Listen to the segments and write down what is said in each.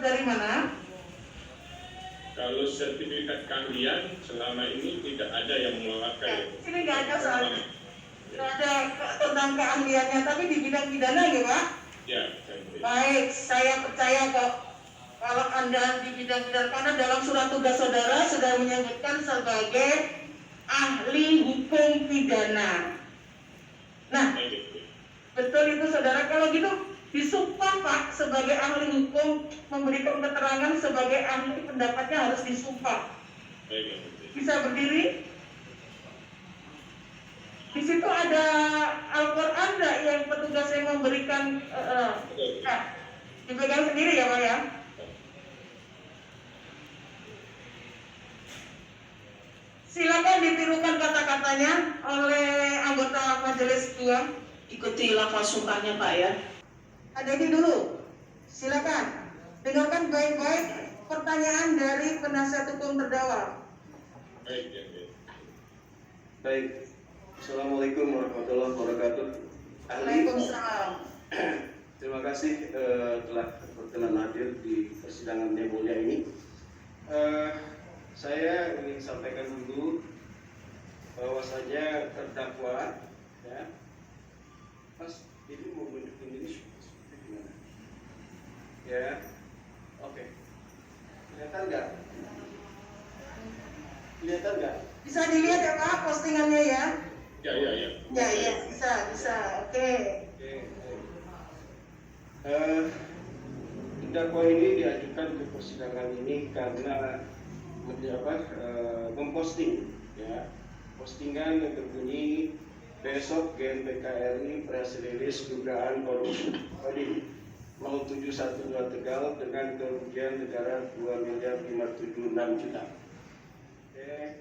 dari mana? Kalau sertifikat keahlian selama ini tidak ada yang mengeluarkan. Sini nggak ada soalnya. Nggak ada tentang keahliannya, tapi di bidang pidana ya Pak? Ya. Baik, saya percaya kok kalau Anda di bidang pidana, karena dalam surat tugas saudara sudah menyebutkan sebagai ahli hukum pidana. Nah, betul itu saudara. Kalau gitu disumpah Pak sebagai ahli hukum, memberikan keterangan sebagai ahli, pendapatnya harus disumpah. Bisa berdiri? Di situ ada Al-Quran enggak yang petugas yang memberikan dipegang sendiri ya Pak ya? Silakan ditirukan kata-katanya oleh anggota majelis 2. Ikuti lafaz sumpahnya Pak ya. Hadirin dulu, silakan dengarkan baik-baik pertanyaan dari penasihat hukum terdakwa. Baik. Assalamualaikum warahmatullahi wabarakatuh. Waalaikumsalam. Terima kasih telah berkenan hadir di persidangan yang mulia ini. Saya ingin sampaikan dulu bahwasanya terdakwa ya, Mas ini mau menunjukin ini gimana? Ya, oke. Kelihatan nggak? Kelihatan nggak? Bisa dilihat ya Pak postingannya ya? Ya. Ya, bisa. Oke. Terdakwa ini diajukan ke persidangan ini karena memposting ya, postingan yang berbunyi besok GNPK RI press release dugaan korupsi mau 712 Tegal dengan kerugian negara 2.576 juta. Oke.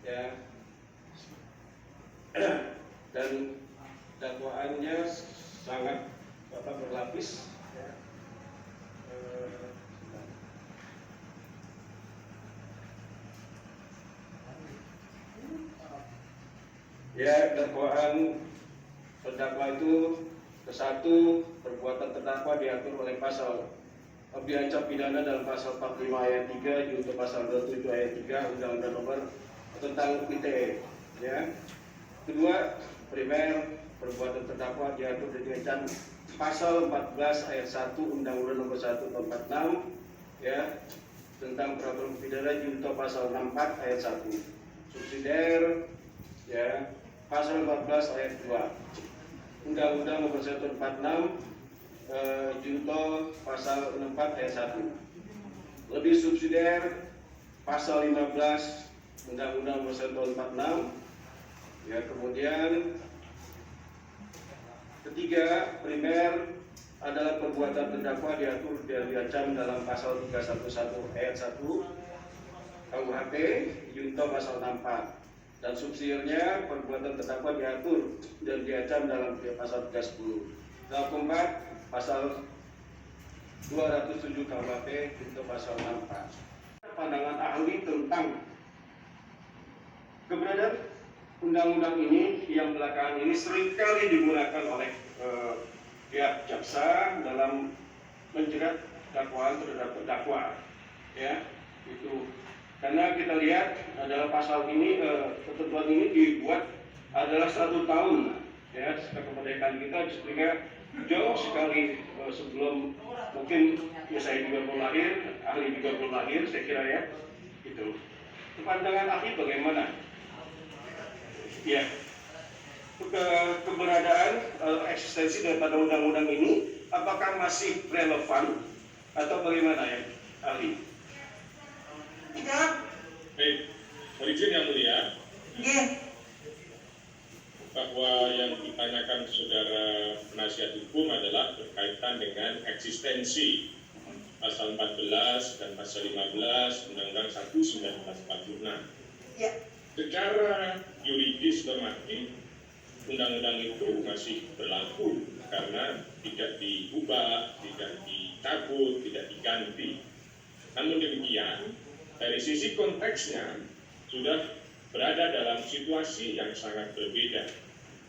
Ya. Dan dakwaannya sangat berlapis ya. Ya, dakwaan terdakwa itu ke-1, perbuatan terdakwa diatur oleh pasal diancam pidana dalam pasal 45 ayat 3 junto pasal 27 ayat 3 Undang-Undang Nomor tentang ITE ya. Kedua, primer perbuatan terdakwa diatur dan diancam pasal 14 ayat 1 Undang-Undang Nomor 1 tahun 46 ya tentang peraturan pidana junto pasal 64 ayat 1. Subsidiar ya pasal 14 ayat 2 Undang-Undang Nomor 1 tahun 46 junto pasal 64 ayat 1. Lebih subsidiar pasal 15 Undang-Undang Nomor 1 tahun 46 ya. Kemudian ketiga, primer adalah perbuatan terdakwa diatur dan diancam dalam pasal 311 ayat 1 KUHP junto pasal 64 dan subsidiarnya perbuatan terdakwa diatur dan diancam dalam pasal 310. Dalam keempat, pasal 207 KUHP junto pasal 64. Pandangan ahli tentang keberadaan undang-undang ini yang belakangan ini seringkali digunakan oleh pihak jaksa dalam menjerat dakwaan terhadap terdakwa ya itu karena kita lihat adalah pasal ini ketentuan ini dibuat adalah 1 tahun ya setelah kemerdekaan kita sehingga jauh sekali sebelum mungkin ya saya juga belum lahir, ahli juga belum lahir saya kira ya itu. Pandangan ahli bagaimana? Ya, keberadaan eksistensi daripada undang-undang ini apakah masih relevan atau bagaimana ya ahli? Tidak. Baik, izin yang mulia. Oke. Bahwa yang ditanyakan saudara penasihat hukum adalah berkaitan dengan eksistensi pasal 14 dan pasal 15 Undang-Undang 1 1946. Ya. Secara yuridis normatif undang-undang itu masih berlaku karena tidak diubah, tidak dicabut, tidak diganti. Namun demikian, dari sisi konteksnya sudah berada dalam situasi yang sangat berbeda.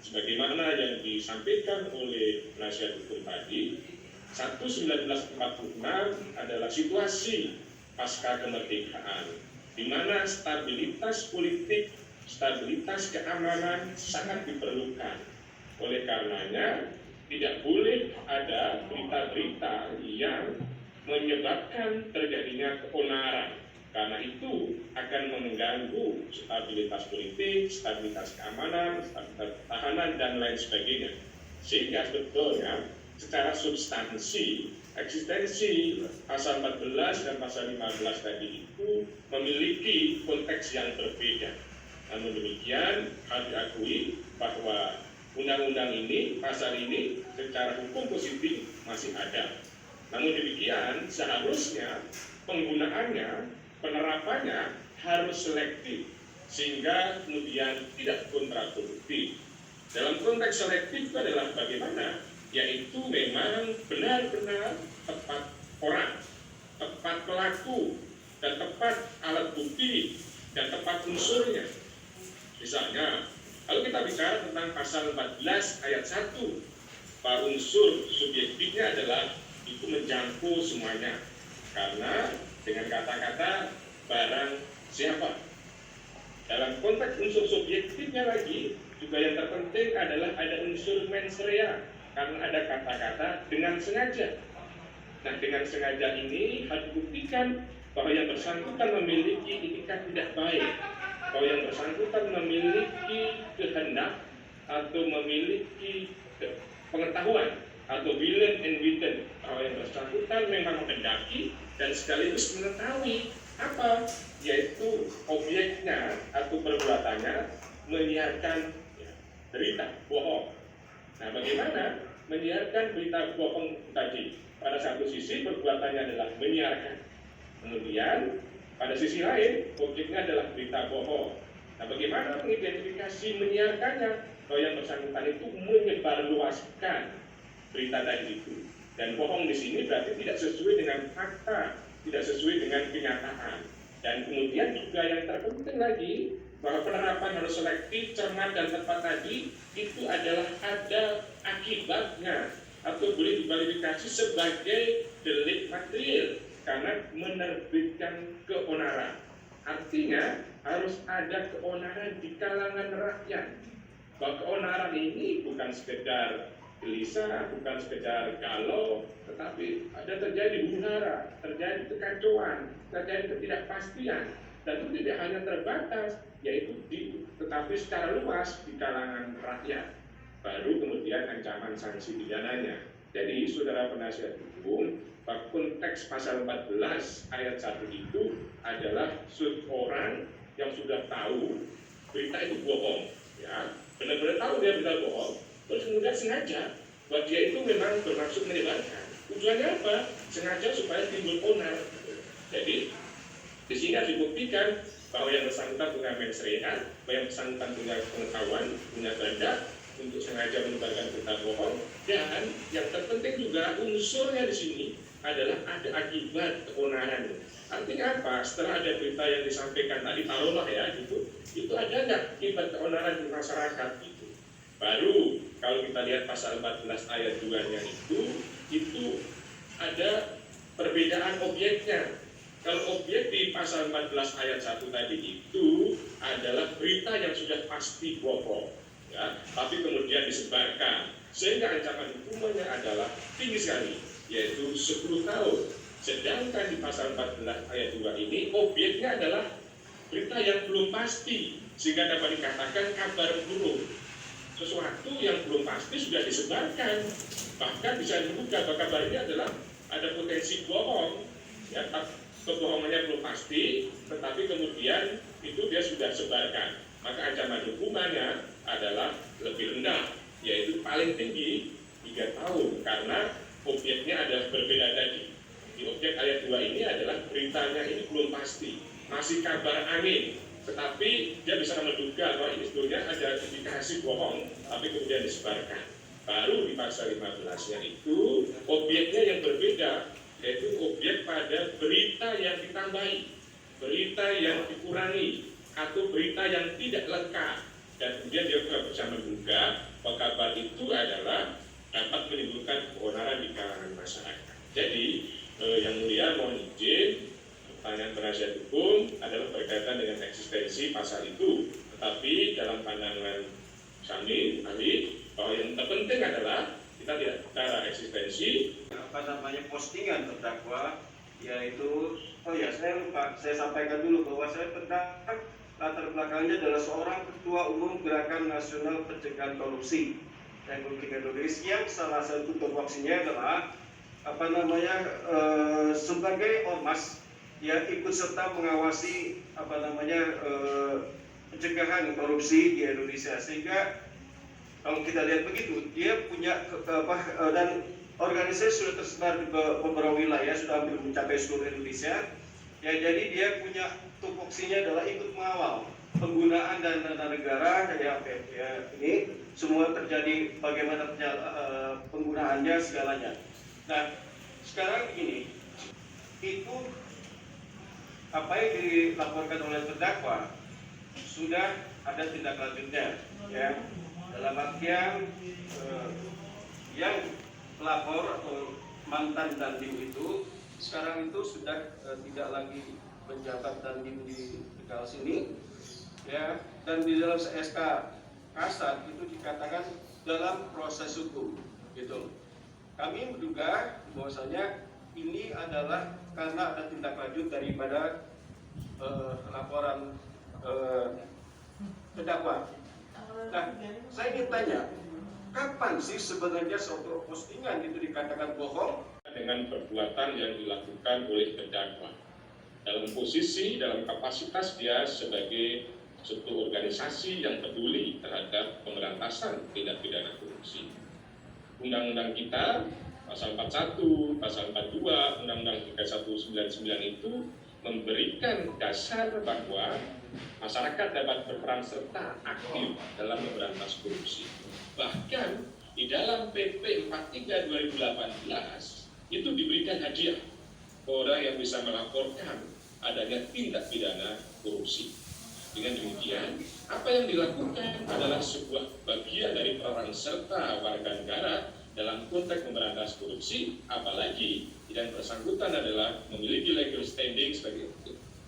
Sebagaimana yang disampaikan oleh penasihat hukum tadi, 1946 adalah situasi pasca kemerdekaan, di mana stabilitas politik, stabilitas keamanan sangat diperlukan. Oleh karenanya, tidak boleh ada berita-berita yang menyebabkan terjadinya keonaran, karena itu akan mengganggu stabilitas politik, stabilitas keamanan, stabilitas pertahanan, dan lain sebagainya. Sehingga sebetulnya secara substansi, eksistensi pasal 14 dan pasal 15 tadi itu memiliki konteks yang berbeda. Namun demikian, harus diakui bahwa undang-undang ini, pasal ini secara hukum positif masih ada. Namun demikian, seharusnya penggunaannya, penerapannya harus selektif, sehingga kemudian tidak kontraproduktif. Dalam konteks selektif itu adalah bagaimana? Yaitu memang benar-benar tepat orang, tepat pelaku, dan tepat alat bukti, dan tepat unsurnya. Misalnya, kalau kita bicara tentang pasal 14 ayat 1, bahwa unsur subjektifnya adalah itu menjangkau semuanya. Karena dengan kata-kata barang siapa. Dalam konteks unsur subjektifnya lagi, juga yang terpenting adalah ada unsur mens rea, karena ada kata-kata dengan sengaja. Nah, dengan sengaja ini harus dibuktikan bahwa yang bersangkutan memiliki itikat tidak baik, bahwa yang bersangkutan memiliki kehendak atau memiliki pengetahuan atau willen and witten, bahwa yang bersangkutan memang menghendaki dan sekaligus mengetahui apa, yaitu objeknya atau perbuatannya menyiarkan berita bohong. Nah, bagaimana menyiarkan berita bohong tadi? Pada satu sisi perbuatannya adalah menyiarkan, kemudian pada sisi lain objeknya adalah berita bohong. Nah, bagaimana mengidentifikasi menyiarkannya? Bahwa yang bersangkutan itu menyebarluaskan berita tadi itu. Dan bohong di sini berarti tidak sesuai dengan fakta, tidak sesuai dengan kenyataan. Dan kemudian juga yang terpenting lagi, bahwa penerapan harus selektif, cermat, dan tepat tadi itu adalah ada akibatnya atau boleh dikualifikasi sebagai delik material karena menerbitkan keonaran. Artinya harus ada keonaran di kalangan rakyat. Bahwa keonaran ini bukan sekedar gelisah, bukan sekedar galau, tetapi ada terjadi huru-hara, terjadi kekacauan, terjadi ketidakpastian. Dan itu tidak hanya terbatas, yaitu tetapi secara luas di kalangan rakyat. Baru kemudian ancaman sanksi pidananya. Jadi saudara penasihat hukum, konteks pasal 14 ayat 1 itu adalah seorang yang sudah tahu berita itu bohong, ya, benar-benar tahu dia berita bohong, terus kemudian sengaja bahwa dia itu memang bermaksud menyebarkan. Tujuannya apa? Sengaja supaya timbul onar. Jadi di sini harus dibuktikan bahwa yang bersangkutan punya mens rea, bahwa yang bersangkutan punya pengetahuan, punya kehendak untuk sengaja menyebarkan berita bohong, dan yang terpenting juga unsurnya di sini adalah ada akibat keonaran. Artinya apa? Setelah ada berita yang disampaikan tadi, taruhlah ya gitu, itu ada nggak akibat keonaran di masyarakat itu? Baru kalau kita lihat pasal 14 ayat 2-nya itu ada perbedaan objeknya. Kalau objek di pasal 14 ayat 1 tadi itu adalah berita yang sudah pasti bohong, ya, tapi kemudian disebarkan, sehingga ancaman hukumannya adalah tinggi sekali, yaitu 10 tahun. Sedangkan di pasal 14 ayat 2 ini objeknya adalah berita yang belum pasti, sehingga dapat dikatakan kabar burung. Sesuatu yang belum pasti sudah disebarkan, bahkan bisa diduga bahwa kabar ini adalah ada potensi bohong, ya, kebohongannya belum pasti, tetapi kemudian itu dia sudah sebarkan, maka ancaman hukumannya adalah lebih rendah, yaitu paling tinggi 3 tahun, karena objeknya ada berbeda tadi. Di objek ayat 2 ini adalah beritanya ini belum pasti, masih kabar angin, tetapi dia bisa menduga bahwa ini sebetulnya ada indikasi bohong, tapi kemudian disebarkan. Baru di pasal 15-nya itu objeknya yang berbeda, yaitu objek pada berita yang ditambahi, berita yang dikurangi, atau berita yang tidak lengkap. Dan kemudian dia juga bisa menduga bahwa kabar itu adalah dapat menimbulkan keonaran di kalangan masyarakat. Jadi yang mulia mohon izin, pertanyaan penasihat hukum adalah berkaitan dengan eksistensi pasal itu, tetapi dalam pandangan kami ahli bahwa yang terpenting adalah kita tidak bicara eksistensi postingan terdakwa, yaitu saya lupa, saya sampaikan dulu bahwa saya terdakwa latar belakangnya adalah seorang ketua umum Gerakan Nasional Pencegahan Korupsi Republik Indonesia, yang salah satu tupoksinya adalah sebagai ormas yang ikut serta mengawasi pencegahan korupsi di Indonesia. Sehingga kalau kita lihat begitu, dia punya dan organisasi sudah tersebar di beberapa wilayah, sudah hampir mencapai seluruh Indonesia. Ya, jadi dia punya tupoksinya adalah ikut mengawal penggunaan dana negara. Ini semua terjadi bagaimana penggunaannya segalanya. Nah, sekarang begini, itu apa yang dilaporkan oleh terdakwa sudah ada tindak lanjutnya, ya, dalam artian yang pelapor atau mantan dandim itu sekarang itu sudah tidak lagi menjabat dandim di Tegal sini, ya, dan di dalam SK Kasat itu dikatakan dalam proses hukum, gitu. Kami menduga bahwasanya ini adalah karena ada tindak lanjut daripada laporan terdakwa. Nah, saya ingin tanya, kapan sih sebenarnya suatu postingan itu dikatakan bohong? Dengan perbuatan yang dilakukan oleh terdakwa dalam posisi, dalam kapasitas dia sebagai suatu organisasi yang peduli terhadap pemberantasan tindak pidana korupsi. Undang-undang kita pasal 41, pasal 42, Undang-Undang 3199 itu memberikan dasar bahwa masyarakat dapat berperan serta aktif dalam memberantas korupsi. Bahkan di dalam PP 43 2018 itu diberikan hadiah orang yang bisa melaporkan adanya tindak pidana korupsi. Dengan demikian, apa yang dilakukan adalah sebuah bagian dari peran serta warga negara dalam konteks memberantas korupsi, apalagi yang bersangkutan adalah memiliki legal standing sebagai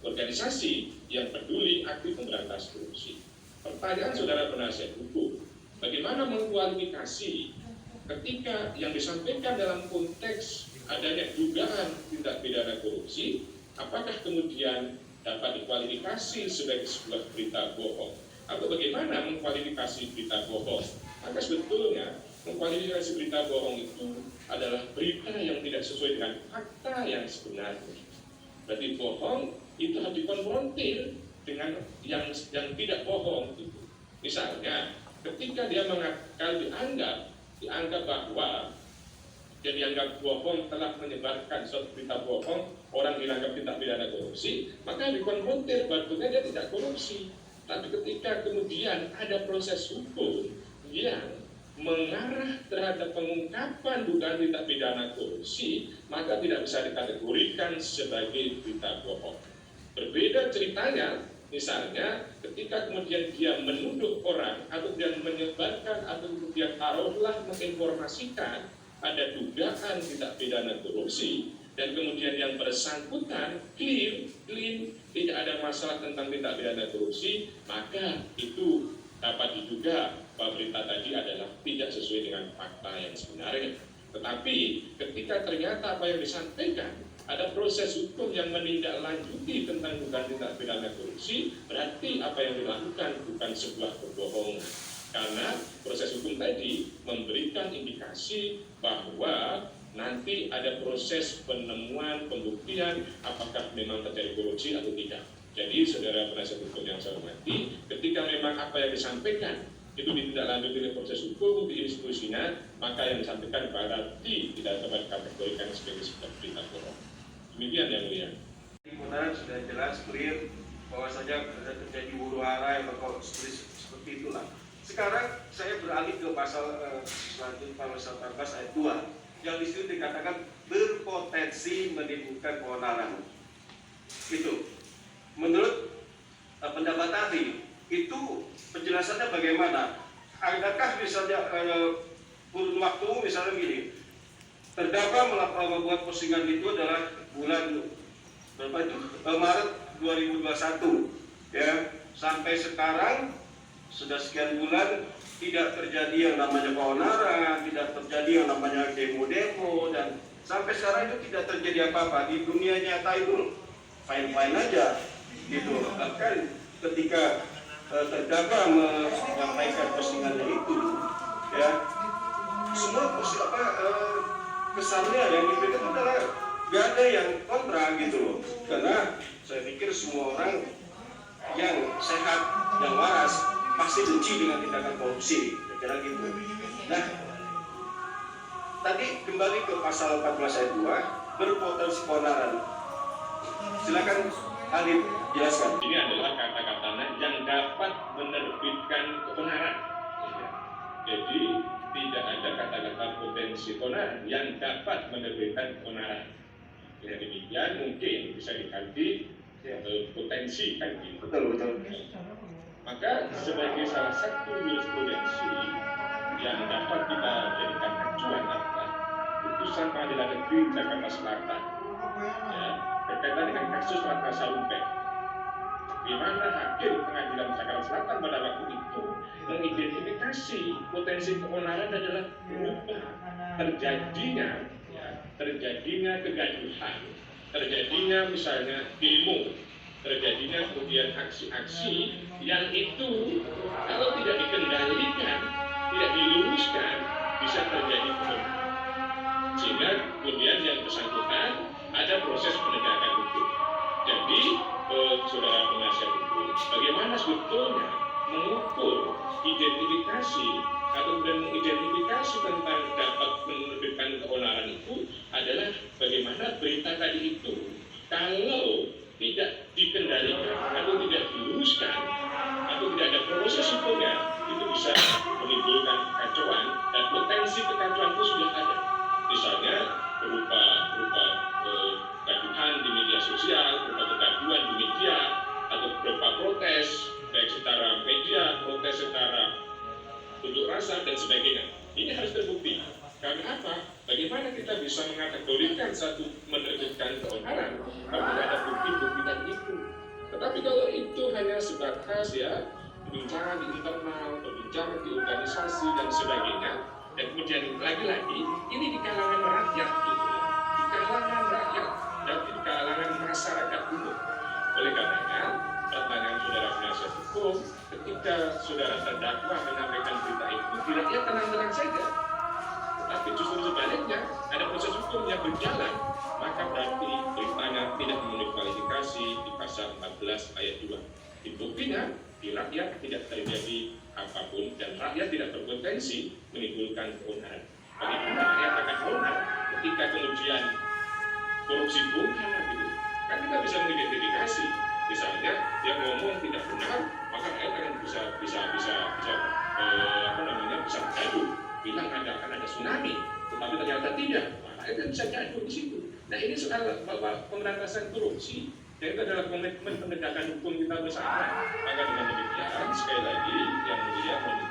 organisasi yang peduli aktif memberantas korupsi. Pertanyaan saudara penasihat hukum, bagaimana mengkualifikasi ketika yang disampaikan dalam konteks adanya dugaan tindak pidana korupsi, apakah kemudian dapat dikualifikasi sebagai sebuah berita bohong, atau bagaimana mengkualifikasi berita bohong? Maka sebetulnya mengkualifikasi berita bohong itu adalah berita yang tidak sesuai dengan fakta yang sebenarnya. Berarti bohong itu harus dikonfrontir dengan yang tidak bohong itu. Misalnya, ketika dia dianggap bahwa dia dianggap bohong, telah menyebarkan suatu berita bohong, orang dianggap tindak pidana korupsi, maka dikonfrontir bahwa dia tidak korupsi. Tapi ketika kemudian ada proses hukum yang mengarah terhadap pengungkapan dugaan tindak pidana korupsi, maka tidak bisa dikategorikan sebagai berita bohong. Berbeda ceritanya, misalnya ketika kemudian dia menuduh orang atau dia menyebarkan atau kemudian taruhlah menginformasikan ada dugaan tindak pidana korupsi dan kemudian yang bersangkutan clean, tidak ada masalah tentang tindak pidana korupsi, maka itu dapat diduga bahwa berita tadi adalah tidak sesuai dengan fakta yang sebenarnya. Tetapi ketika ternyata apa yang disampaikan ada proses hukum yang menindaklanjuti tentang dugaan tindak pidana korupsi, berarti apa yang dilakukan bukan sebuah kebohongan. Karena proses hukum tadi memberikan indikasi bahwa nanti ada proses penemuan, pembuktian apakah memang terjadi korupsi atau tidak. Jadi saudara penasihat hukum yang saya hormati, ketika memang apa yang disampaikan itu ditindaklanjuti oleh proses hukum di institusinya, maka yang disampaikan berarti tidak dapat dikategorikan sebagai sebuah berita bohong. Demikian yang mulia. Kemudian sudah jelas clear bahwasanya terjadi huru hara yang seperti itulah. Sekarang saya beralih ke pasal selanjutnya, pasal 14 ayat 2 yang di situ dikatakan berpotensi menimbulkan keonaran. Itu menurut pendapat ahli itu penjelasannya bagaimana? Adakah misalnya kurun waktu misalnya gini, terdakwa membuat postingan itu adalah bulan berapa itu? Maret 2021 ya, sampai sekarang sudah sekian bulan tidak terjadi yang namanya keonaran, tidak terjadi yang namanya demo-demo, dan sampai sekarang itu tidak terjadi apa-apa. Di dunia nyata itu fine-fine aja gitu. Bahkan ketika terdakwa menyampaikan postingannya itu ya, semua kesannya yang diberikan adalah gak ada yang kontra gitu loh, karena saya pikir semua orang yang sehat, yang waras pasti benci dengan tindakan korupsi, kira-kira gitu. Nah, tadi kembali ke pasal 14 ayat 2, berpotensi keonaran. Silakan Alif jelaskan. Ini adalah kata-katanya yang dapat menerbitkan keonaran. Jadi tidak ada kata-kata potensi keonaran yang dapat menerbitkan keonaran. Dengan demikian mungkin bisa diganti potensi kan gitu. Betul. Maka sebagai salah satu jurisprudensi yang dapat kita jadikan acuan adalah putusan Pengadilan Negeri Jakarta Selatan ya, berkaitan dengan kasus Ratna Sarumpait, di mana hakim Pengadilan Jakarta Selatan pada waktu itu mengidentifikasi potensi keonaran adalah berupa terjadinya kegaduhan, terjadinya misalnya demo, terjadinya kemudian aksi-aksi yang itu kalau tidak dikendalikan, tidak diluruskan, bisa terjadi keonaran. Sehingga kemudian yang bersangkutan ada proses penegakan hukum. Jadi saudara penasihat hukum, bagaimana sebetulnya mengukur identifikasi atau kemudian mengidentifikasi tentang dapat menerbitkan keonaran itu adalah bagaimana berita tadi itu kalau tidak dikendalikan atau tidak diluruskan atau tidak ada proses hukumnya, itu bisa menimbulkan kekacauan, dan potensi kekacauan itu sudah ada. Misalnya berupa kegaduhan di media sosial, berupa kegaduhan di media, atau berupa protes baik secara media, protes secara unjuk rasa dan sebagainya. Ini harus terbukti. Karena apa? Bagaimana kita bisa mengategorikan satu menerbitkan keonaran kalau tidak ada bukti-bukti tadi itu? Tetapi kalau itu hanya sebatas ya perbincangan di internal, perbincangan di organisasi dan sebagainya, dan kemudian lagi-lagi ini di kalangan rakyat gitu, di kalangan rakyat dan di kalangan masyarakat umum. Oleh karenanya, pertanyaan saudara penasihat hukum, ketika saudara terdakwa menyampaikan berita itu, tidak ya tenang-tenang saja. Tapi justru sebaliknya, ada proses hukum yang berjalan, maka berarti beritanya tidak memenuhi kualifikasi di pasal 14 ayat 2. Buktinya, di rakyat tidak terjadi apapun dan rakyat tidak berpotensi menimbulkan keonaran. Bagaimana rakyat akan onar ketika kemudian korupsi bongkar gitu? Kan kita bisa mengidentifikasi. Misalnya dia ngomong tidak benar, maka rakyat akan bisa gaduh, bilang akan ada tsunami, tetapi ternyata tidak, maka rakyat bisa gaduh di situ. Nah ini soal pemberantasan korupsi, dan itu adalah komitmen penegakan hukum kita bersama. Maka dengan demikian, sekali lagi yang mulia mohon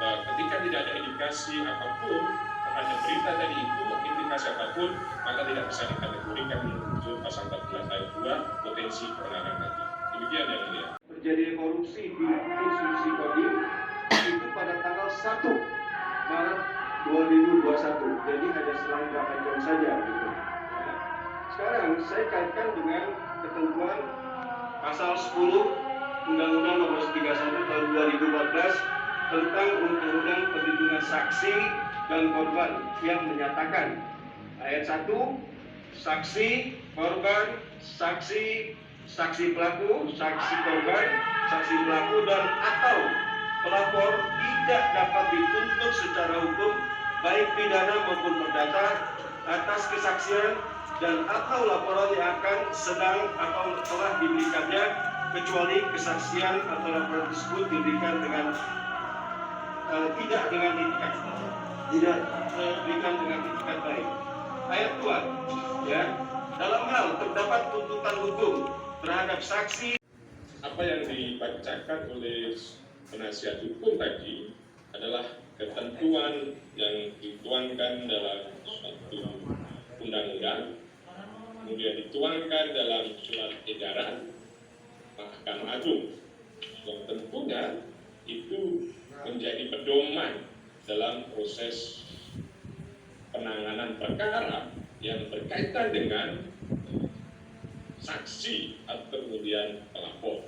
ketika tidak ada indikasi apapun terhadap berita tadi itu, indikasi apapun, maka tidak bisa dikategorikan menuju pasal 14 ayat 2 potensi keonaran tadi. Demikian yang mulia. Terjadi korupsi di institusi Kodim itu pada tanggal 1 Maret 2021. Jadi hanya selang berapa jam saja gitu. Sekarang saya kaitkan dengan ketentuan pasal 10 Undang-Undang Nomor 31 Tahun 2014 tentang Undang-Undang Perlindungan Saksi dan Korban yang menyatakan ayat 1, saksi, korban, saksi pelaku, saksi korban, saksi pelaku dan atau pelapor tidak dapat dituntut secara hukum baik pidana maupun perdata atas kesaksian dan atau laporan yang akan sedang atau telah diberikannya kecuali kesaksian atau laporan tersebut diberikan dengan tidak diberikan dengan itikat baik. Ayat 2 ya, dalam hal terdapat tuntutan hukum terhadap saksi. Apa yang dibacakan oleh penasihat hukum tadi adalah ketentuan yang dituangkan dalam suatu undang-undang, kemudian dituangkan dalam surat edaran Mahkamah Agung, yang tentunya itu menjadi pedoman dalam proses penanganan perkara yang berkaitan dengan saksi atau kemudian pelapor.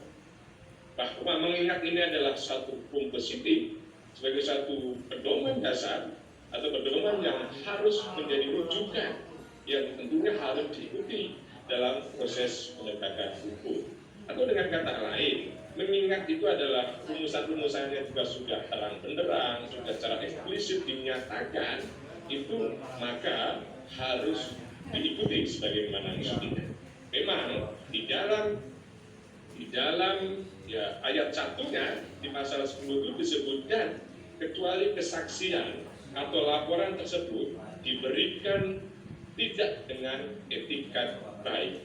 Bahwa mengingat ini adalah satu hukum positif sebagai satu pedoman dasar atau pedoman yang harus menjadi rujukan yang tentunya harus diikuti dalam proses penegakan hukum. Atau dengan kata lain, mengingat itu adalah rumusan-rumusannya juga sudah terang benderang, sudah secara eksplisit dinyatakan, itu maka harus diikuti sebagaimana mestinya. Memang di dalam ya ayat 1-nya di pasal 10 itu disebutkan kecuali kesaksian atau laporan tersebut diberikan tidak dengan etikat baik.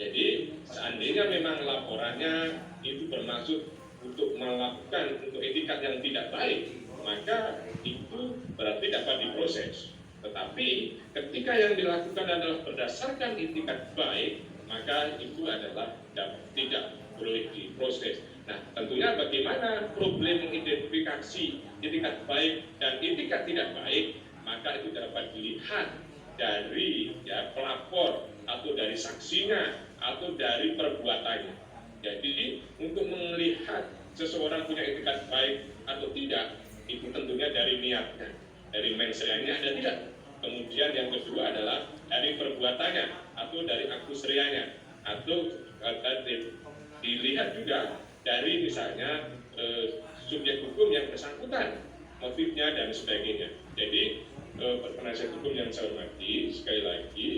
Jadi seandainya memang laporannya itu bermaksud untuk melakukan untuk etikat yang tidak baik, maka itu berarti dapat diproses. Tetapi ketika yang dilakukan adalah berdasarkan etikat baik, maka itu adalah tidak boleh diproses. Nah, tentunya bagaimana problem mengidentifikasi etikat baik dan etikat tidak baik, maka itu dapat dilihat dari ya pelapor atau dari saksinya atau dari perbuatannya. Jadi untuk melihat seseorang punya etikat baik atau tidak, itu tentunya dari niatnya, dari mensreanya ada tidak. Kemudian yang kedua adalah dari perbuatannya atau dari akus reanya, atau dilihat juga dari misalnya subjek hukum yang bersangkutan, motifnya dan sebagainya. Jadi penasihat hukum yang saya hormati, sekali lagi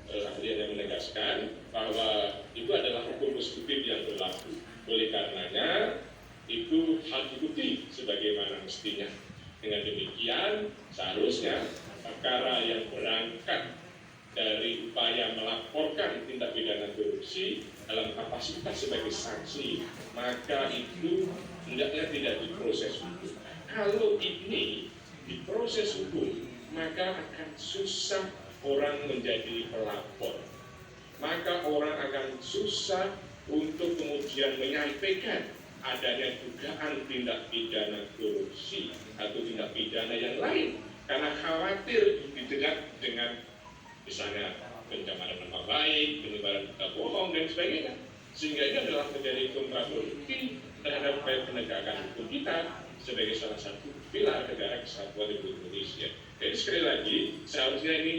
ahli yang menegaskan bahwa itu adalah hukum positif yang berlaku. Oleh karenanya itu harus diikuti sebagaimana mestinya. Dengan demikian seharusnya perkara yang berangkat dari upaya melaporkan tindak pidana korupsi dalam kapasitas sebagai saksi, maka itu hendaknya tidak diproses hukum. Kalau ini diproses hukum, maka akan susah orang menjadi pelapor. Maka orang akan susah untuk kemudian menyampaikan adanya dugaan tindak pidana korupsi atau tindak pidana yang lain, karena khawatir dijerat dengan misalnya pencemaran nama baik, penyebaran berita bohong dan sebagainya, sehingga ini adalah menjadi kontraproduktif terhadap upaya penegakan hukum kita sebagai salah satu pilar negara kesatuan Republik Indonesia. Jadi sekali lagi seharusnya ini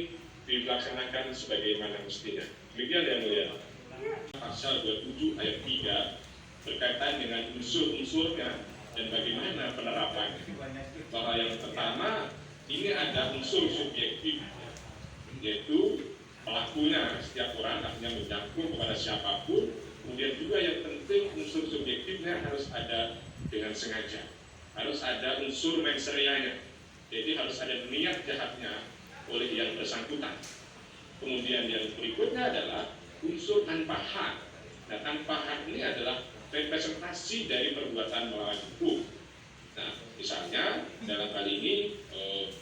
dilaksanakan sebagaimana mestinya. Demikian yang mulia. Pasal 27 ayat 3 berkaitan dengan unsur-unsurnya dan bagaimana penerapannya. Bahwa yang pertama ini ada unsur subjektif, yaitu pelakunya setiap orang artinya menjangkau kepada siapapun. Kemudian juga yang penting unsur subjektifnya harus ada dengan sengaja, harus ada unsur mens reanya, jadi harus ada niat jahatnya oleh yang bersangkutan. Kemudian yang berikutnya adalah unsur tanpa hak. Nah, tanpa hak ini adalah representasi dari perbuatan melawan hukum. Nah, misalnya dalam hal ini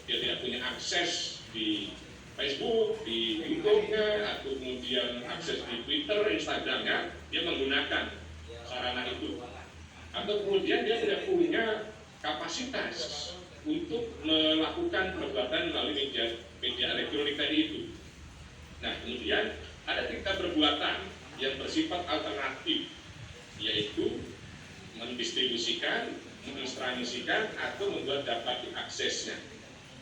dia tidak punya akses di Facebook, di YouTube-nya, atau kemudian akses di Twitter, Instagram-nya, dia menggunakan sarana itu. Atau kemudian dia tidak punya kapasitas untuk melakukan perbuatan melalui media elektronik tadi itu. Nah, kemudian ada tiga perbuatan yang bersifat alternatif, yaitu mendistribusikan, menginstruksikan, atau membuat dapat diaksesnya.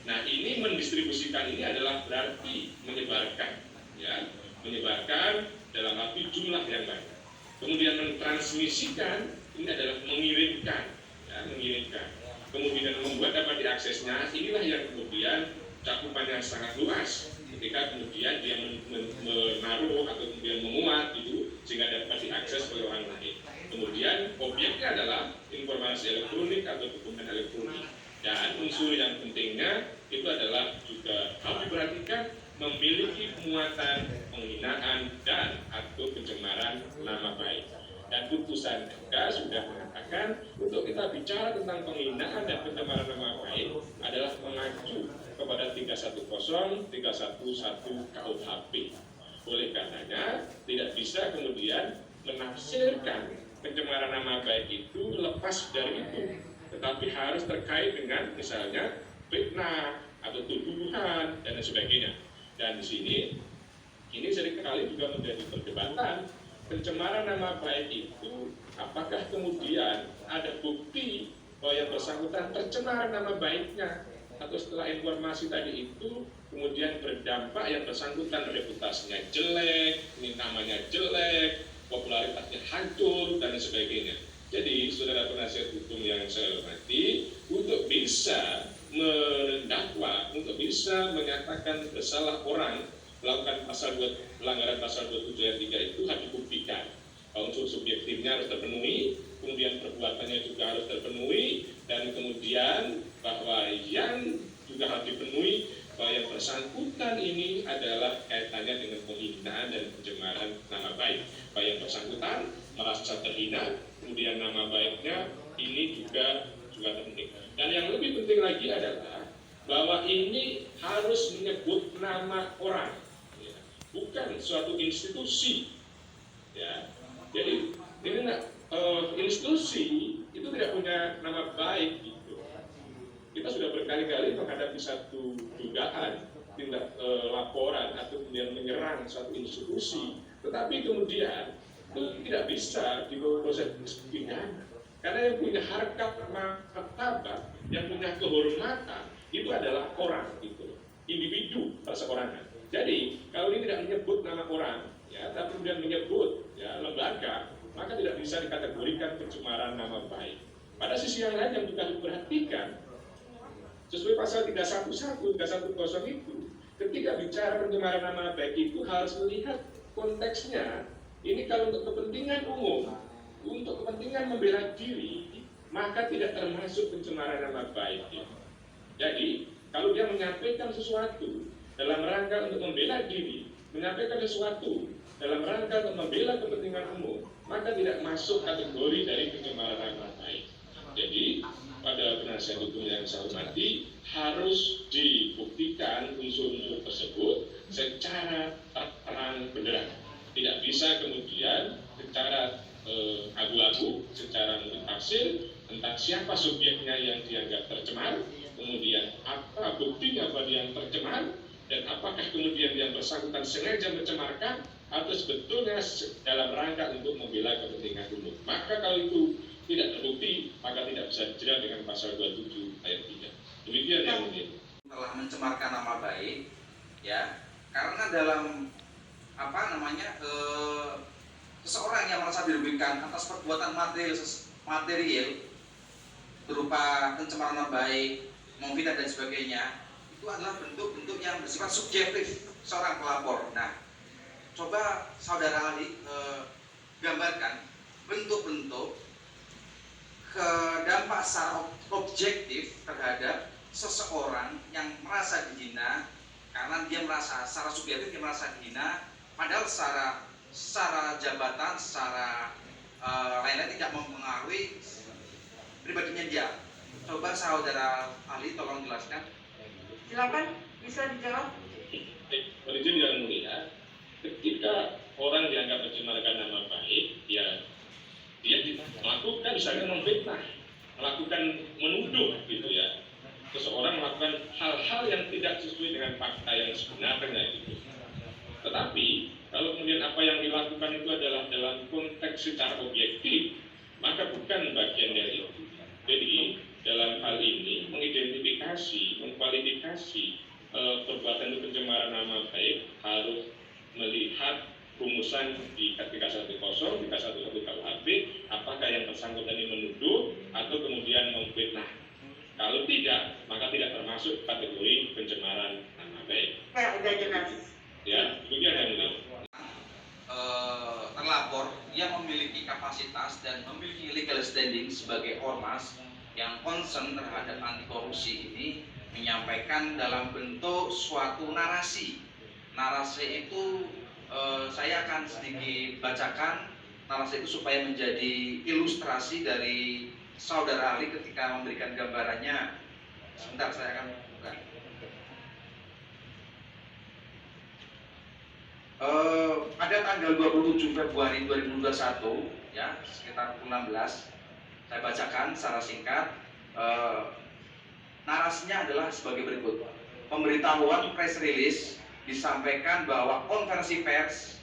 Nah, ini mendistribusikan ini adalah berarti menyebarkan, ya, menyebarkan dalam arti jumlah yang banyak. Kemudian mentransmisikan ini adalah mengirimkan, ya, mengirimkan. Kemudian membuat dapat diaksesnya, inilah yang kemudian cakupannya sangat luas. Ketika kemudian dia menaruh atau kemudian memuat itu sehingga dapat diakses oleh orang lain. Kemudian objeknya adalah informasi elektronik atau dokumen elektronik. Dan unsur yang pentingnya itu adalah juga harus diperhatikan memiliki muatan penghinaan dan atau pencemaran nama baik. Dan putusan MK sudah mengatakan mengatakan untuk kita bicara tentang penghinaan dan pencemaran nama baik adalah mengacu kepada 310, 311 KUHP. Oleh karenanya tidak bisa kemudian menafsirkan pencemaran nama baik itu lepas dari itu, tetapi harus terkait dengan misalnya fitnah atau tuduhan dan sebagainya. Dan di sini ini seringkali juga menjadi perdebatan pencemaran nama baik itu apakah kemudian ada bukti bahwa yang bersangkutan tercemar nama baiknya, atau setelah informasi tadi itu kemudian berdampak yang bersangkutan reputasinya jelek, ini namanya jelek, popularitasnya hancur dan sebagainya. Jadi saudara penasihat hukum yang saya hormati, untuk bisa mendakwa, untuk bisa menyatakan bersalah orang melakukan pelanggaran pasal 27 ayat 3 itu harus dibuktikan. Unsur subjektifnya harus terpenuhi, kemudian perbuatannya juga harus terpenuhi, dan kemudian bahwa yang juga harus dipenuhi bahwa yang bersangkutan ini adalah kaitannya dengan penghinaan dan pencemaran nama baik. Bahwa yang bersangkutan merasa terhina, kemudian nama baiknya ini juga terpenuhi. Dan yang lebih penting lagi adalah bahwa ini harus menyebut nama orang, bukan suatu institusi, ya. Jadi ini institusi itu tidak punya nama baik gitu. Kita sudah berkali-kali menghadapi satu dugaan tindak laporan atau kemudian menyerang suatu institusi, tetapi kemudian itu tidak bisa diproses pidana, karena yang punya harkat martabat, yang punya kehormatan itu adalah orang, gitu, individu perseorangan. Jadi kalau ini tidak menyebut nama orang, ya, tapi kemudian menyebut ya lembaga, maka tidak bisa dikategorikan pencemaran nama baik. Pada sisi yang lain yang kita perhatikan, sesuai pasal 311, 310 itu, ketika bicara pencemaran nama baik itu harus melihat konteksnya. Ini kalau untuk kepentingan umum, untuk kepentingan membela diri, maka tidak termasuk pencemaran nama baik. Jadi kalau dia menyampaikan sesuatu dalam rangka untuk membela diri, menyampaikan sesuatu dalam rangka untuk membela kepentingan umum, maka tidak masuk kategori dari pencemaran nama baik. Jadi pada penasihat hukum yang saya hormati, harus dibuktikan unsur-unsur tersebut secara terang benderang. Tidak bisa kemudian secara abu-abu, secara multitafsir tentang siapa subjeknya yang dianggap tercemar, kemudian apa buktinya bahwa dia yang tercemar, dan apakah kemudian yang bersangkutan sengaja mencemarkan atau sebetulnya dalam rangka untuk membela kepentingan umum. Maka kalau itu tidak terbukti, maka tidak bisa dijerat dengan pasal 27 ayat 3. Demikian yang mulia. Telah mencemarkan nama baik, ya, karena dalam seseorang yang merasa dirugikan atas perbuatan material berupa pencemaran nama baik, memfitnah dan sebagainya, itu adalah bentuk-bentuk yang bersifat subjektif seorang pelapor. Nah, coba saudara ahli gambarkan bentuk-bentuk dampak secara objektif terhadap seseorang yang merasa dihina, karena dia merasa secara subjektif dia merasa dihina, padahal secara jabatan, secara lain-lain tidak mempengaruhi pribadinya dia. Coba saudara ahli tolong jelaskan. Silakan, bisa dijawab. Izin yang mulia, ketika orang dianggap mencemarkan nama baik, ya dia melakukan misalnya memfitnah, melakukan menuduh gitu ya, seseorang melakukan hal-hal yang tidak sesuai dengan fakta yang sebenarnya gitu. Tetapi kalau kemudian apa yang dilakukan itu adalah dalam konteks secara objektif, maka bukan bagian dari itu. Jadi dalam hal ini mengidentifikasi, mengkualifikasi perbuatan itu pencemaran nama baik harus melihat rumusan di 310, 311 KUHP, apakah yang bersangkutan ini menuduh atau kemudian memfitnah. Kalau tidak, maka tidak termasuk kategori pencemaran nama baik. Ya, udah jelas. Ya, demikian yang mulia. Terlapor yang memiliki kapasitas dan memiliki legal standing sebagai ormas yang concern terhadap anti korupsi ini menyampaikan dalam bentuk suatu narasi. Narasi itu saya akan sedikit bacakan narasi itu supaya menjadi ilustrasi dari saudara ahli ketika memberikan gambarannya. Sebentar, saya akan buka. Pada tanggal 27 Februari 2021, ya, sekitar pukul 16, saya bacakan secara singkat. Narasinya adalah sebagai berikut. Pemberitahuan press release disampaikan bahwa konversi pers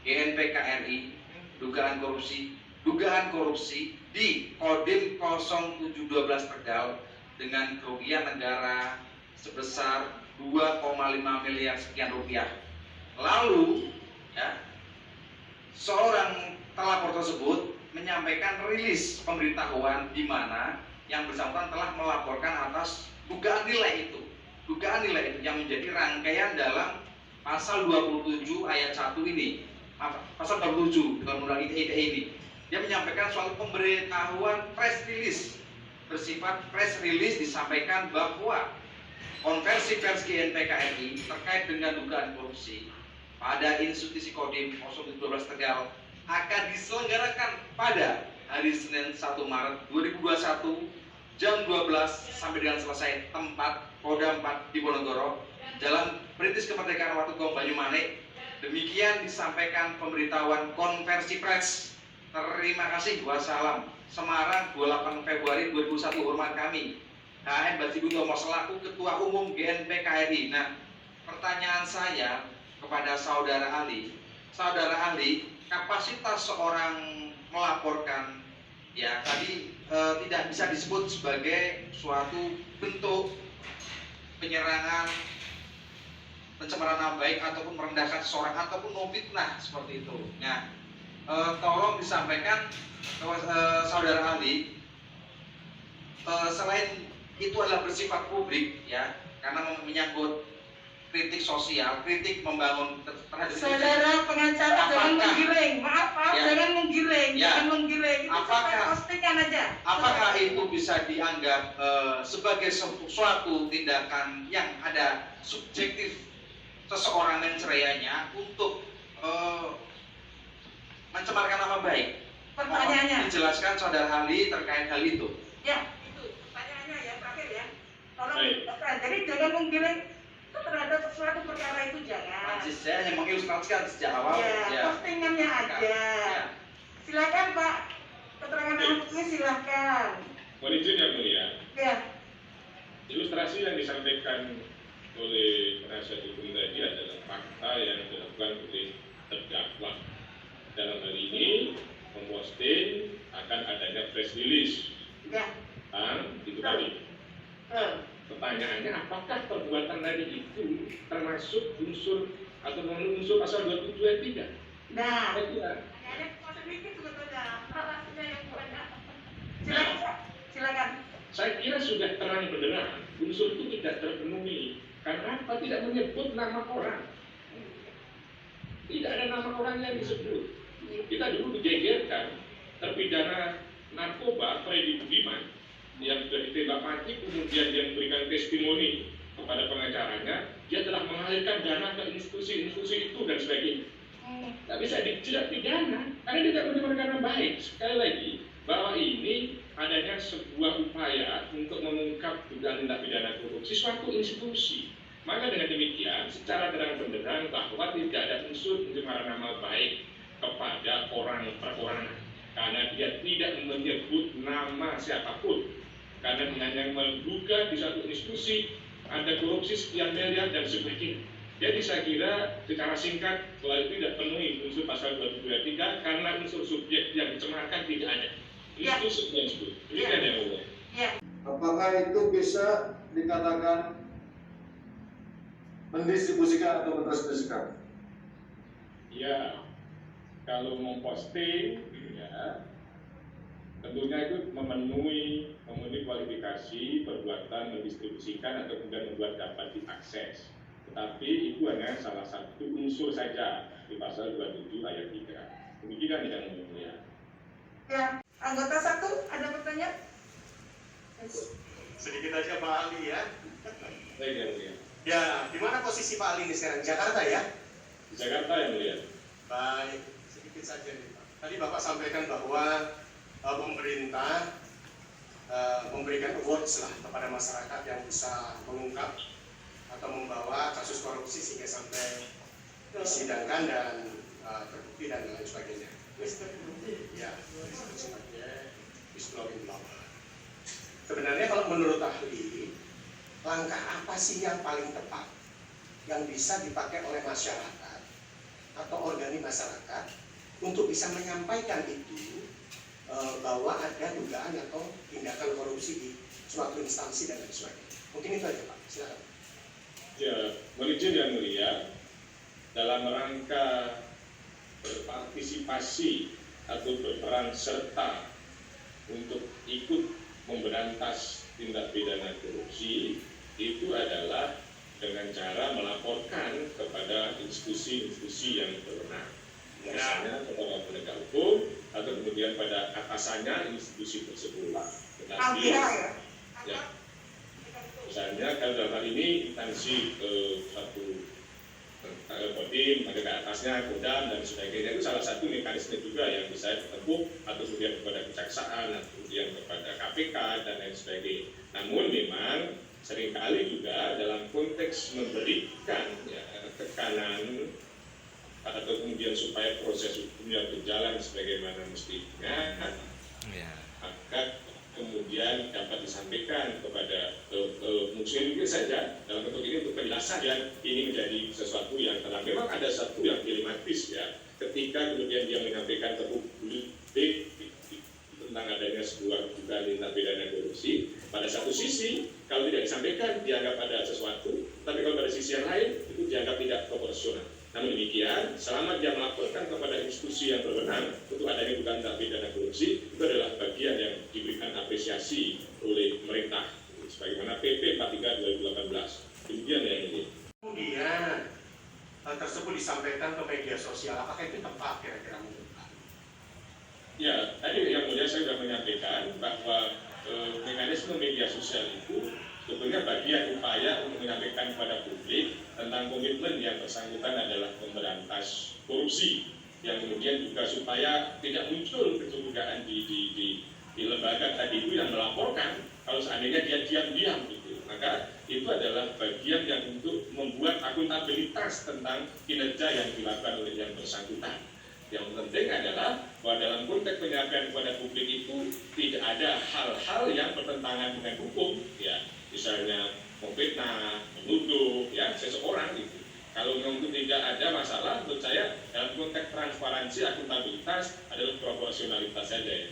GNPK RI dugaan korupsi di Kodim 0712 Tegal dengan kerugian negara sebesar 2,5 miliar sekian rupiah. Lalu, ya, seorang terlapor tersebut menyampaikan rilis pemberitahuan di mana yang bersangkutan telah melaporkan atas dugaan nilai itu yang menjadi rangkaian dalam pasal 27 ayat 1 ini, pasal 27 dalam undang ITE ini. Dia menyampaikan suatu pemberitahuan press release, bersifat press release disampaikan bahwa konversi pers GNPK RI terkait dengan dugaan korupsi pada institusi Kodim 0712 Tegal akan diselenggarakan pada hari Senin 1 Maret 2021 jam 12 sampai dengan selesai, tempat Polda 4 di Ponorogo, Jalan Perintis Kemerdekaan Watukom Banyumanik. Demikian disampaikan pemberitahuan konversi pers. Terima kasih. Wassalam. Semarang 28 Februari 2001. Hormat kami, HM Basti Butomo selaku Ketua Umum GNPK RI. Nah, pertanyaan saya kepada saudara ahli, kapasitas seorang melaporkan, ya, tadi tidak bisa disebut sebagai suatu bentuk penyerangan, pencemaran nama baik ataupun merendahkan seseorang ataupun memfitnah seperti itu. Nah, tolong disampaikan saudara ahli, selain itu adalah bersifat publik, ya, karena menyangkut kritik sosial, kritik membangun terhadap Saudara pengacara jangan menggiring, maaf, ya, jangan menggiring, ya, jangan menggiring. Itu postingan aja. Apakah itu bisa dianggap sebagai suatu tindakan yang ada subjektif seseorang mencerainya untuk mencemarkan nama baik? Pertanyaannya. Dijelaskan saudara ahli terkait hal itu. Ya, itu pertanyaannya ya, terakhir ya. Tolong Baik. dijelaskan. Jadi jangan menggiring terhadap sesuatu perkara itu, jangan. Saya hanya mengilustrasikan sejak awal. Ya, postingannya aja. Ya. Silakan Pak, keterangan ahlinya silakan. Mohon izin yang mulia, Ya, ilustrasi yang disampaikan oleh penasihat hukum tadi adalah fakta yang dilakukan oleh terdakwa. Dalam hal ini memposting akan adanya press release ya. itu tadi. Pertanyaannya, apakah perbuatan tadi itu termasuk unsur atau non-unsur pasal 27 ayat 3? Nah, Saya kira. pertanyaannya sedikit sebetulnya, narasinya yang banyak. Silakan Pak, silakan. Saya kira sudah terang benderang unsur itu tidak terpenuhi karena apa? Tidak menyebut nama orang, tidak ada nama orang yang disebut. Kita dulu digegerkan terpidana narkoba Freddy Budiman yang sudah ditembak mati, kemudian dia memberikan testimoni kepada pengacaranya, dia telah mengalirkan dana ke institusi-institusi itu dan sebagainya. Tidak bisa dijerat pidana karena dia tidak menerima nama baik. Sekali lagi, bahwa ini adanya sebuah upaya untuk mengungkap dugaan tindak pidana korupsi suatu institusi. Maka dengan demikian, secara terang benderang bahwa tidak ada unsur pencemaran nama baik kepada orang perorangan, karena dia tidak menyebut nama siapapun. Karena hanya menduga di satu institusi ada korupsi sekian miliar dan sebagainya. Jadi saya kira secara singkat selalu tidak penuhi unsur pasal 27 ayat 3 karena unsur subjek yang dicemarkan tidak ada. Ya. Itu yang disebut. Demikian yang Allah. Ya, Apakah itu bisa dikatakan mendistribusikan atau mentransmisikan? Ya, kalau memposting, ya, tentunya itu memenuhi kualifikasi perbuatan mendistribusikan atau kemudian membuat dapat diakses. Tetapi itu hanya salah satu unsur saja di pasal 27 ayat 3. Demikian yang mulia. ya. Anggota satu, ada pertanyaan? Sedikit aja Pak Ali ya. Baik yang mulia. Ya, di mana posisi Pak Ali ini sekarang? Jakarta ya? Di Jakarta yang mulia. Baik, sedikit saja nih Pak. Tadi Bapak sampaikan bahwa pemerintah memberikan awards lah kepada masyarakat yang bisa mengungkap atau membawa kasus korupsi sehingga sampai disidangkan dan terbukti dan lain sebagainya. Ya, disebut sebagai whistleblowing. Sebenarnya kalau menurut ahli, langkah apa sih yang paling tepat yang bisa dipakai oleh masyarakat atau organisasi masyarakat untuk bisa menyampaikan itu bahwa ada dugaan atau tindakan korupsi di suatu instansi dan lain sebagainya. Mungkin itu aja Pak, silakan. Ya, manajer yang mulia, dalam rangka berpartisipasi atau berperan serta untuk ikut memberantas tindak pidana korupsi itu adalah dengan cara melaporkan kepada institusi-institusi yang berwenang, misalnya kepada penegak hukum atau kemudian pada atasannya institusi tersebut. Tetapi, ya, misalnya kalau dalam hal ini instansi satu kodim, ada ke atasnya kodam dan sebagainya, itu salah satu mekanisme juga yang bisa ditempuh atau kemudian kepada kejaksaan, atau kemudian kepada KPK dan lain sebagainya. Namun memang seringkali juga dalam konteks memberikan ya, tekanan atau kemudian supaya proses hukumnya berjalan sebagaimana mestinya, maka kemudian dapat disampaikan kepada mungkin saja dalam bentuk ini untuk penjelasan dan ini menjadi sesuatu yang terang. Memang ada satu yang dilematis ya, ketika kemudian dia menyampaikan ke publik tentang adanya sebuah dugaan tindak pidana korupsi. Pada satu sisi, kalau tidak disampaikan dianggap ada sesuatu, tapi kalau pada sisi yang lain itu dianggap tidak proporsional. Namun demikian, selama dia melaporkan kepada institusi yang berwenang untuk adanya dugaan tindak pidana korupsi, itu adalah bagian yang diberikan apresiasi oleh pemerintah, sebagaimana PP 43 2018. Demikian ya ini. Kemudian tersebut disampaikan ke media sosial, apakah itu tepat kira-kira menurut Pak? Ya, tadi yang mulia saya sudah menyampaikan bahwa mekanisme media sosial itu sebetulnya bagian upaya untuk menyampaikan kepada publik tentang komitmen yang bersangkutan adalah memberantas korupsi, yang kemudian juga supaya tidak muncul kecurigaan di lembaga tadi itu yang melaporkan kalau seandainya dia diam-diam gitu. Maka itu adalah bagian yang untuk membuat akuntabilitas tentang kinerja yang dilakukan oleh yang bersangkutan. Yang penting adalah bahwa dalam konteks penyampaian kepada publik itu tidak ada hal-hal yang bertentangan dengan hukum, ya, misalnya memfitnah, menuduh, ya, seseorang itu. Kalau memang tidak ada masalah, menurut saya dalam konteks transparansi, akuntabilitas adalah proporsionalitas saja. Ya.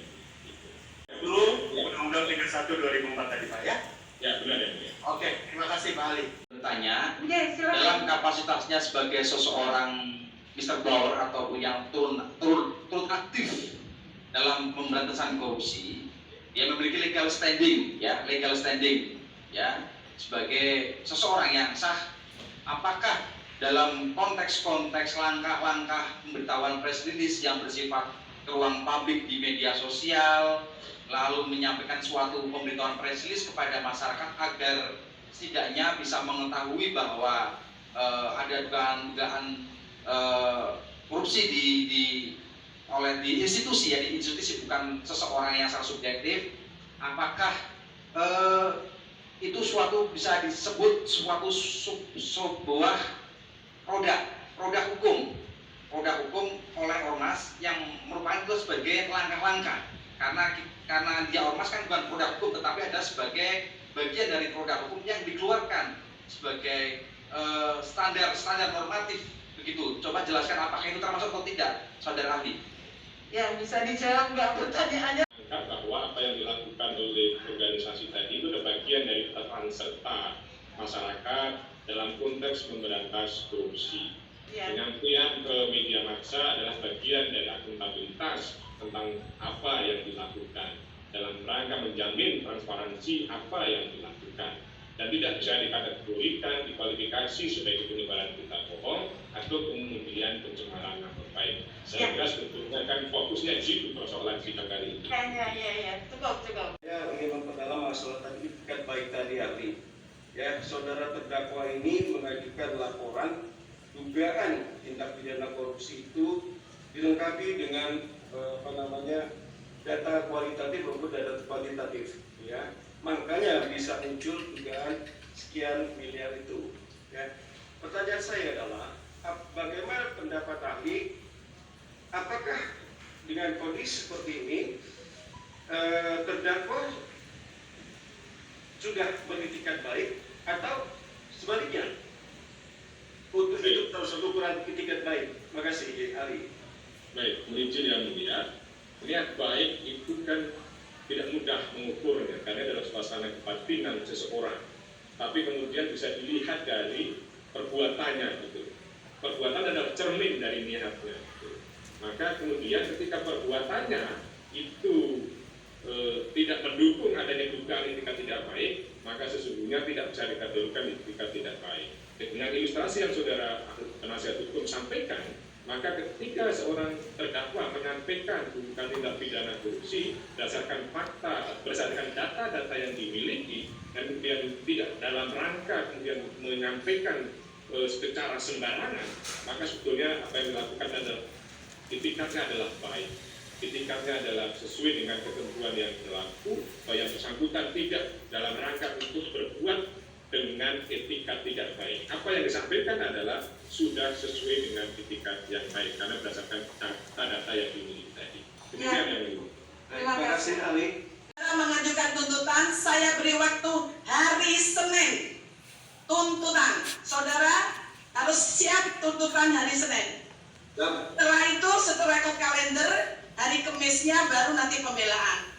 Dulu Undang-Undang 31 2004 tadi Pak ya? Ya, benar ya. Oke, terima kasih Pak Ali. Bertanya, Oke, silakan. dalam kapasitasnya sebagai seseorang Mr. Blower atau yang turut aktif dalam pemberantasan korupsi, dia memiliki legal standing, ya, sebagai seseorang yang sah. Apakah dalam konteks-konteks langkah-langkah pemberitahuan press release yang bersifat ke ruang publik di media sosial, lalu menyampaikan suatu pemberitahuan press release kepada masyarakat agar setidaknya bisa mengetahui bahwa ada dugaan korupsi di institusi, ya, di institusi, bukan seseorang yang sangat subjektif. Apakah itu suatu bisa disebut suatu sebuah produk hukum oleh ormas yang merupakan itu sebagai langkah-langkah, karena dia ormas kan bukan produk hukum, tetapi ada sebagai bagian dari produk hukum yang dikeluarkan sebagai standar normatif. Begitu, coba jelaskan apakah itu termasuk atau tidak, saudara ahli. Ya, bisa dijawab nggak pertanyaannya? Bahwa apa yang dilakukan oleh organisasi tadi itu adalah bagian dari peran serta masyarakat dalam konteks memberantas korupsi. Ya. Penyampaian ke media massa adalah bagian dari akuntabilitas tentang apa yang dilakukan dalam rangka menjamin transparansi apa yang dilakukan. Dan tidak bisa dikategorikan, dikualifikasi sebagai penyebaran berita bohong atau kemudian pencemaran nama baik. Saya kira sebetulnya kan fokusnya di situ persoalan sidang kali ini. Ya, cukup. Ya, ingin memperdalam masalah tadi baik tadi ahli. Ya, saudara terdakwa ini mengajukan laporan dugaan tindak pidana korupsi itu dilengkapi dengan data kualitatif maupun data kuantitatif, ya. Makanya bisa muncul dugaan sekian miliar itu. Ya. Pertanyaan saya adalah, bagaimana pendapat ahli? Apakah dengan kondisi seperti ini terdakwa sudah beretikat baik atau sebaliknya untuk hidup tersebut kurang etikat baik? Makasih, ahli. Baik, izin yang mulia, niat baik itu kan tidak mudah mengukurnya karena dalam suasana kebatinan seseorang. Tapi kemudian bisa dilihat dari perbuatannya gitu. Perbuatan adalah cermin dari niatnya. Gitu. Maka kemudian ketika perbuatannya itu tidak mendukung adanya dugaan etikat tidak baik, maka sesungguhnya tidak bisa dikategorikan etikat tidak baik. Dengan ilustrasi yang saudara penasihat hukum sampaikan, maka ketika seorang terdakwa menyampaikan bukan tindak pidana korupsi berdasarkan fakta, berdasarkan data-data yang dimiliki, dan kemudian tidak dalam rangka kemudian menyampaikan secara sembarangan, maka sebetulnya apa yang dilakukan adalah etikatnya adalah baik, etikatnya adalah sesuai dengan ketentuan yang berlaku, bahwa yang bersangkutan tidak dalam rangka untuk berbuat dengan etikat tidak baik. Apa yang disampaikan adalah sudah sesuai dengan etikat yang baik karena berdasarkan data yang dimiliki tadi. Demikian yang dulu. Terima kasih, ahli. Saudara mengajukan tuntutan, saya beri waktu hari Senin. Tuntutan, saudara harus siap tuntutan hari Senin. Setelah itu, setelah ikut kalender, hari Kamisnya baru nanti pembelaan.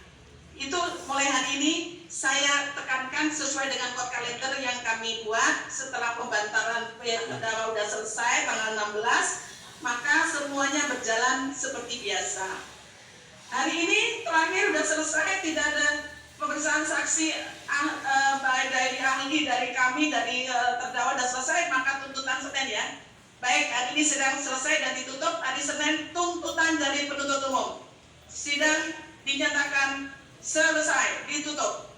Itu mulai hari ini saya tekankan sesuai dengan kode kalender yang kami buat setelah pembantaran terdakwa sudah selesai tanggal 16, maka semuanya berjalan seperti biasa. Hari ini terakhir sudah selesai, tidak ada pemeriksaan saksi baik dari ahli, dari kami, dari terdakwa sudah selesai, maka tuntutan Senin ya. Baik, hari ini sedang selesai dan ditutup, hari Senin tuntutan dari penuntut umum. Sidang dinyatakan selesai, ditutup.